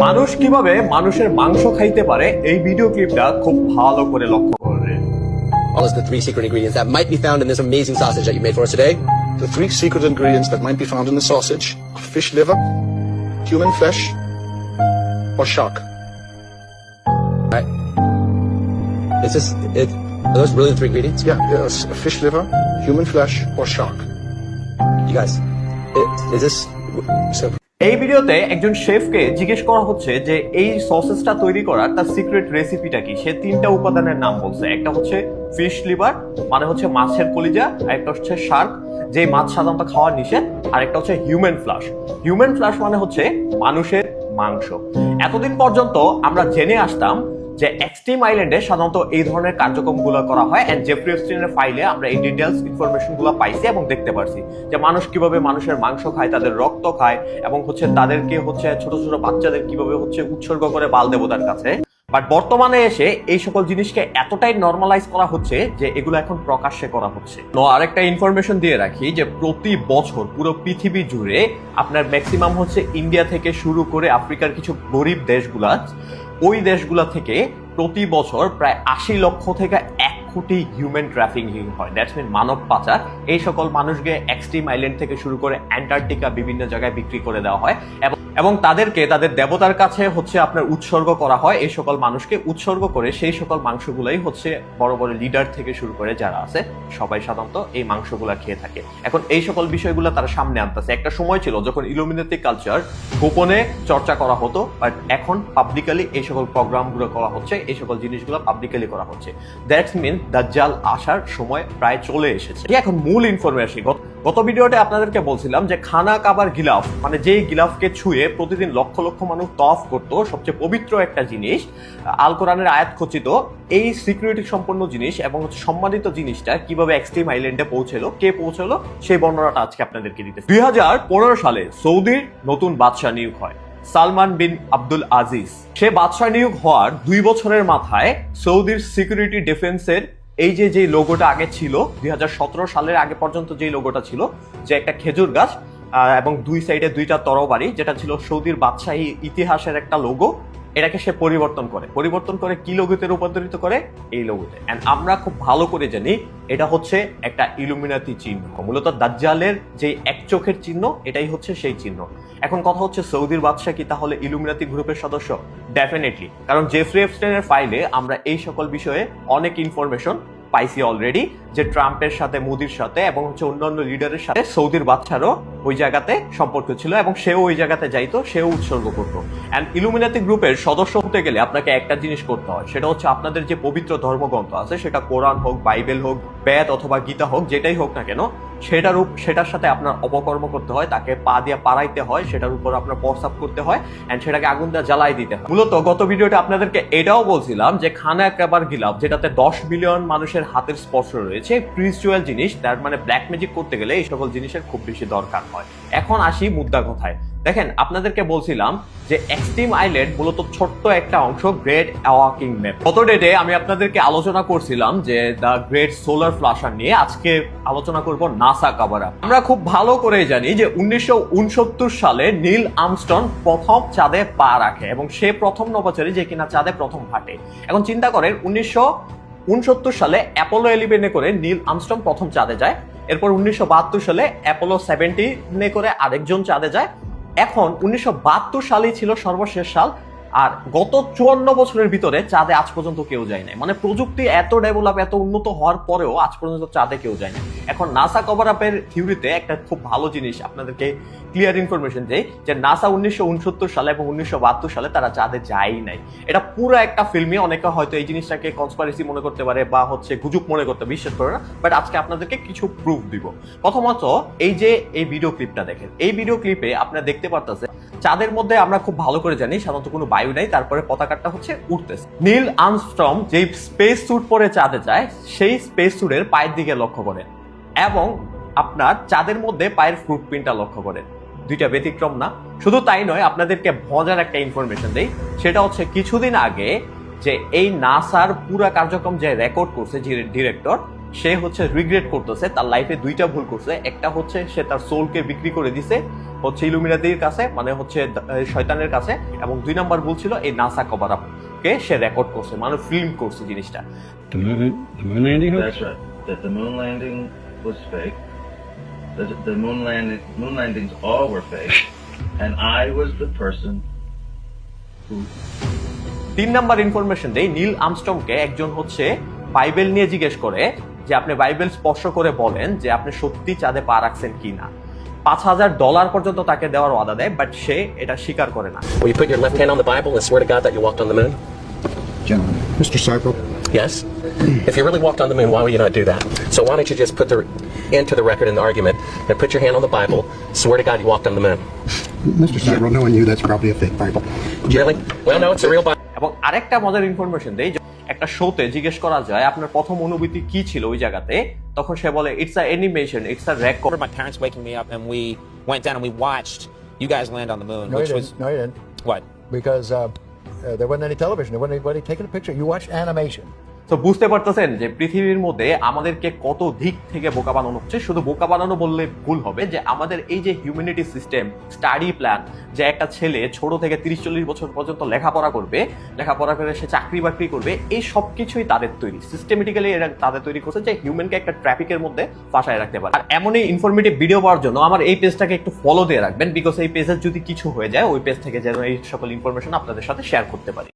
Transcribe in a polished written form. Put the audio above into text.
মানুষ কিভাবে মানুষের মাংস খাইতে পারে এই ভিডিও ক্লিপটা খুব ভালো করে লক্ষ্য করবেন। All is the 3 secret ingredients that might be found in this amazing sausage that you made for us today. The 3 secret ingredients that might be found in the sausage are fish liver, human flesh, or shark. Right? Are those really the 3 ingredients? Yeah, yes, fish liver, human flesh, or shark. You guys, is this so? এই ভিডিওতে একজন শেফকে জিজ্ঞেস করা হচ্ছে যে এই সসেসটা তৈরি করার তার সিক্রেট রেসিপিটা কি। সে 3টা উপাদানের নাম বলছে। একটা হচ্ছে ফিশ লিভার, মানে হচ্ছে মাছের কলিজা, আর একটা হচ্ছে শার্ক, যে মাছ সাধারণত খাওয়া নিষেধ, আর একটা হচ্ছে হিউম্যান ফ্লাশ। হিউম্যান ফ্লাশ মানে হচ্ছে মানুষের মাংস। এতদিন পর্যন্ত আমরা জেনে আসতাম যে এক্সট্রিম আইল্যান্ডে সাধারণত এই ধরনের কার্যক্রমগুলো করা হয়, এন্ড জেফ্রি এপস্টাইনের ফাইলে আমরা এই ডিটেইলস ইনফরমেশনগুলো পাইছি এবং দেখতে পারছি যে মানুষ কিভাবে মানুষের মাংস খায়, তাদের রক্ত খায়, এবং হচ্ছে তাদেরকে হচ্ছে ছোট ছোট বাচ্চাদের কিভাবে হচ্ছে উৎসর্গ করে বাল দেবতার কাছে। বাট বর্তমানে এসে এই সকল জিনিসকে এতটাই নর্মালাইজ করা হচ্ছে যে এগুলো এখন প্রকাশ্যে করা হচ্ছে। আরেকটা ইনফরমেশন দিয়ে রাখি যে প্রতি বছর পুরো পৃথিবী জুড়ে আপনার ম্যাক্সিমাম হচ্ছে ইন্ডিয়া থেকে শুরু করে আফ্রিকার কিছু গরিব দেশগুলা, ওই দেশগুলা থেকে প্রতি বছর প্রায় 80 লক্ষ থেকে 1 কোটি হিউম্যান ট্রাফিকিং হয়। দ্যাটস মিন মানব পাচার। এই সকল মানুষকে এক্সট্রিম আইল্যান্ড থেকে শুরু করে অ্যান্টার্কটিকা বিভিন্ন জায়গায় বিক্রি করে দেওয়া হয় এবং তাদেরকে তাদের দেবতার কাছে হচ্ছে আপনার উৎসর্গ করা হয়। এই সকল মানুষকে উৎসর্গ করে সেই সকল মাংসগুলাই হচ্ছে বড় বড় লিডার থেকে শুরু করে যারা আছে সবাই সাধারণত এই মাংসগুলা খেয়ে থাকে। এখন এই সকল বিষয়গুলো তারা সামনে আনতেছে। একটা সময় ছিল যখন ইলুমিনাতি কালচার গোপনে চর্চা করা হতো, বাট এখন পাবলিকালি এই সকল প্রোগ্রামগুলো করা হচ্ছে, এই সকল জিনিসগুলো পাবলিকালি করা হচ্ছে। দ্যাটস মিন দাজ্জাল আসার সময় প্রায় চলে এসেছে। এখন মূল ইনফরমেশন, গত ভিডিওতে আপনাদেরকে বলছিলাম যে খানা কাবার গিলাফ, মানে যেই গিলাফকে ছুঁয়ে প্রতিদিন লক্ষ লক্ষ মানুষ তওয়াফ করত, সবচেয়ে পবিত্র একটা জিনিস, আল কোরআনের আয়াত খচিত এই সিকিউরিটি সম্পন্ন জিনিস এবং সম্মানিত জিনিসটা কিভাবে এক্সট্রিম আইল্যান্ডে পৌঁছলো, কে পৌঁছলো, সেই বর্ণনাটা আজকে আপনাদেরকে দিতে। 2015 সালে সৌদির নতুন বাদশাহ নিয়োগ হয় সালমান বিন আব্দুল আজিজ। সে বাদশাহ নিয়োগ হওয়ার 2 বছরের মাথায় সৌদির সিকিউরিটি ডিফেন্সের এই যে লোগোটা আগে ছিল, 2017 সালের আগে পর্যন্ত যে লোগোটা ছিল, যে একটা খেজুর গাছ এবং 2 সাইডে 2টা তরবারি, যেটা ছিল সৌদির বাদশাহী ইতিহাসের একটা লোগো, এটাকে সে পরিবর্তন করে কি লোগোতে রূপান্তরিত করে? এই লোগোতে। এন্ড আমরা খুব ভালো করে জানি এটা হচ্ছে একটা ইলুমিনাতি চিহ্ন, মূলত দাজ্জালের যে এক চোখের চিহ্ন, এটাই হচ্ছে সেই চিহ্ন। এখন কথা হচ্ছে সৌদির বাদশাহ কি তাহলে ইলুমিনাতি গ্রুপের সদস্য? ডেফিনেটলি, কারণ জেফ্রি এপস্টাইনের ফাইলে আমরা এই সকল বিষয়ে অনেক ইনফরমেশন পাইছি অলরেডি, যে ট্রাম্পের সাথে, মোদির সাথে এবং হচ্ছে অন্যান্য লিডারের সাথে সৌদির বাদশারও ওই জায়গাতে সম্পর্ক ছিল এবং সেও ওই জায়গাতে যাইতো, সেও উৎসর্গ করতো। এন্ড ইলুমিনাতি গ্রুপের সদস্য হতে গেলে আপনাকে একটা জিনিস করতে হয়, সেটা হচ্ছে আপনাদের যে পবিত্র ধর্মগ্রন্থ আছে, সেটা কোরআন হোক, বাইবেল হোক, বেদ অথবা গীতা হোক, যেটাই হোক না কেন, সেটার সাথে আপনার অপকর্ম করতে হয়, তাকে পা দিয়ে পাড়াইতে হয়, সেটার উপর আপনার প্রস্তাব করতে হয়, এন্ড সেটাকে আগুন দিয়ে জ্বালাই দিতে হয়। মূলত গত ভিডিওতে আপনাদেরকে এটাও বলছিলাম যে খানা কাবার গিলাফ, যেটাতে 10 বিলিয়ন মানুষের হাতের স্পর্শ রয়েছে, স্পিরিচুয়াল জিনিস, তার মানে ব্ল্যাক ম্যাজিক করতে গেলে এই সকল জিনিসের খুব বেশি দরকার হয়। এখন আসি মুদ্রা কথায়। দেখেন, আপনাদেরকে বলছিলাম যে এক্সট্রিম আইল্যান্ড মূলত ছোট্ট একটা অংশ গ্রেট অ্যাওয়াকিং ম্যাপ। গত ডেটে আমি আপনাদেরকে আলোচনা করছিলাম যে দ্য গ্রেট সোলার ফ্লাশার নিয়ে। আজকে আলোচনা করব নাসা কাভারা। আমরা খুব ভালো করে জানি যে 1969 সালে নীল আর্মস্ট্রং প্রথম চাঁদে পা রাখে এবং সে প্রথম নভোচারী যে কিনা চাঁদে প্রথম হাঁটে। এখন চিন্তা করেন, 1969 সালে অ্যাপোলো 11 করে নীল আর্মস্ট্রং প্রথম চাঁদে যায়। এরপর 1972 সালে অ্যাপোলো 17 করে আরেকজন চাঁদে যায়। এখন 1972 সালেই ছিল সর্বশেষ সাল, আর গত 54 বছরের ভিতরে চাঁদে আজ পর্যন্ত কেউ যায় নাই। মানে প্রযুক্তি এত ডেভেলপ, এত উন্নত হওয়ার পরেও আজ পর্যন্ত চাঁদে কেউ যায় না। এখন নাসা কভার আপের থিওরিতে একটা খুব ভালো জিনিস আপনাদেরকে ক্লিয়ার ইনফরমেশন দেয় যে নাসা 1969 সালে এবং 1972 সালে তারা চাঁদে যায়ই নাই। এটা পুরো একটা ফিল্মে, অনেকে হয়তো এই জিনিসটাকে কনস্পিরেসি মনে করতে পারে বা হচ্ছে গুজব মনে করতে, বিশ্বাস করে না, বাট আজকে আপনাদেরকে কিছু প্রুফ দিব। প্রথমত এই ভিডিও ক্লিপটা দেখেন। এই ভিডিও ক্লিপে আপনারা দেখতে পারতেছেন চাঁদের মধ্যে, আমরা খুব ভালো করে জানি সাধারণত কোনো বায়ু নাই, তারপরে পতাকাটা হচ্ছে উঠতেছে। নীল আর্মস্ট্রং যে স্পেস স্যুট পরে চাঁদে যায়, সেই স্পেস স্যুটের পায়ের দিকে লক্ষ্য করেন এবং আপনার চাঁদের মধ্যে পায়ের ফুটপ্রিন্টটা লক্ষ্য করেন। 2টা ব্যতিক্রম না। শুধু তাই নয়, আপনাদেরকে মজার একটা ইনফরমেশন দেই, সেটা হচ্ছে কিছুদিন আগে যে এই নাসার পুরা কার্যক্রম যে রেকর্ড করছে যে ডিরেক্টর, সে হচ্ছে রিগ্রেট করতেছে, তার লাইফে দুইটা ভুল করছে। একটা হচ্ছে সে তার সোলকে বিক্রি করে দিছে হচ্ছে ইলুমিনাতির কাছে, মানে হচ্ছে শয়তানের কাছে, এবং 2 নাম্বার ভুল ছিল এই নাসা কভার আপ কে সে রেকর্ড করছে, মানে ফিল্ম করছে জিনিসটা। The moon landing hoax? That's right. That the moon landing was fake. The moon landings all were fake, and I was the person who. 3 number information দেই, নীল আর্মস্ট্রংকে একজন হচ্ছে Bible নিয়ে জিজ্ঞেস করে যে আপনি বাইবেল স্পর্শ করে বলেন যে আপনি সত্যি চাঁদে পা রাখছেন কিনা। $5,000 পর্যন্ত তাকে দেওয়ার ওয়াদা দেয়, বাট সে এটা স্বীকার করে না। Will you put your left hand on the Bible and swear to God that you walked on the moon? Gentlemen. Mr. Seibel. Yes? If you really walked on the moon, why would you not do that? So why don't you just put the into the record in the argument and put your hand on the Bible, swear to God you walked on the moon? Mr. Seibel, knowing you, that's probably a fake Bible. Really? Well, no, it's a real Bible. এবং আরেকটা মজার information দেই, একটা শোতে জিজ্ঞেস করা যায় আপনার প্রথম অনুভূতি কি ছিল ওই জায়গাতে, তখন সে বলে it's a animation, it's a record. My parents waking me up and we went down and we watched you guys land on the moon, No, you which was didn't. No, you didn't. what? Because there wasn't any television. There wasn't anybody taking a picture. You watched animation. তো বুঝতে পারতেছেন যে পৃথিবীর মধ্যে আমাদেরকে কত দিক থেকে বোকা বানানো হচ্ছে। শুধু বোকা বানানো বললে ভুল হবে, যে আমাদের এই যে হিউম্যানিটি সিস্টেম, স্টাডি প্ল্যান, যে একটা ছেলে ছোট থেকে 30-40 বছর পর্যন্ত লেখাপড়া করবে, লেখাপড়া করে সে চাকরি বাকরি করবে, এই সব কিছুই তাদের তৈরি, সিস্টেমেটিক্যালি এরা তাদের তৈরি করছে যে হিউম্যানকে একটা ট্রাফিকের মধ্যে ফাঁসায় রাখতে পারে। আর এমনই ইনফরমেটিভ ভিডিও পাওয়ার জন্য আমার এই পেজটাকে একটু ফলো দিয়ে রাখবেন, বিকজ এই পেজের যদি কিছু হয়ে যায় ওই পেজ থেকে যেন এই সকল ইনফরমেশন আপনাদের সাথে শেয়ার করতে পারি।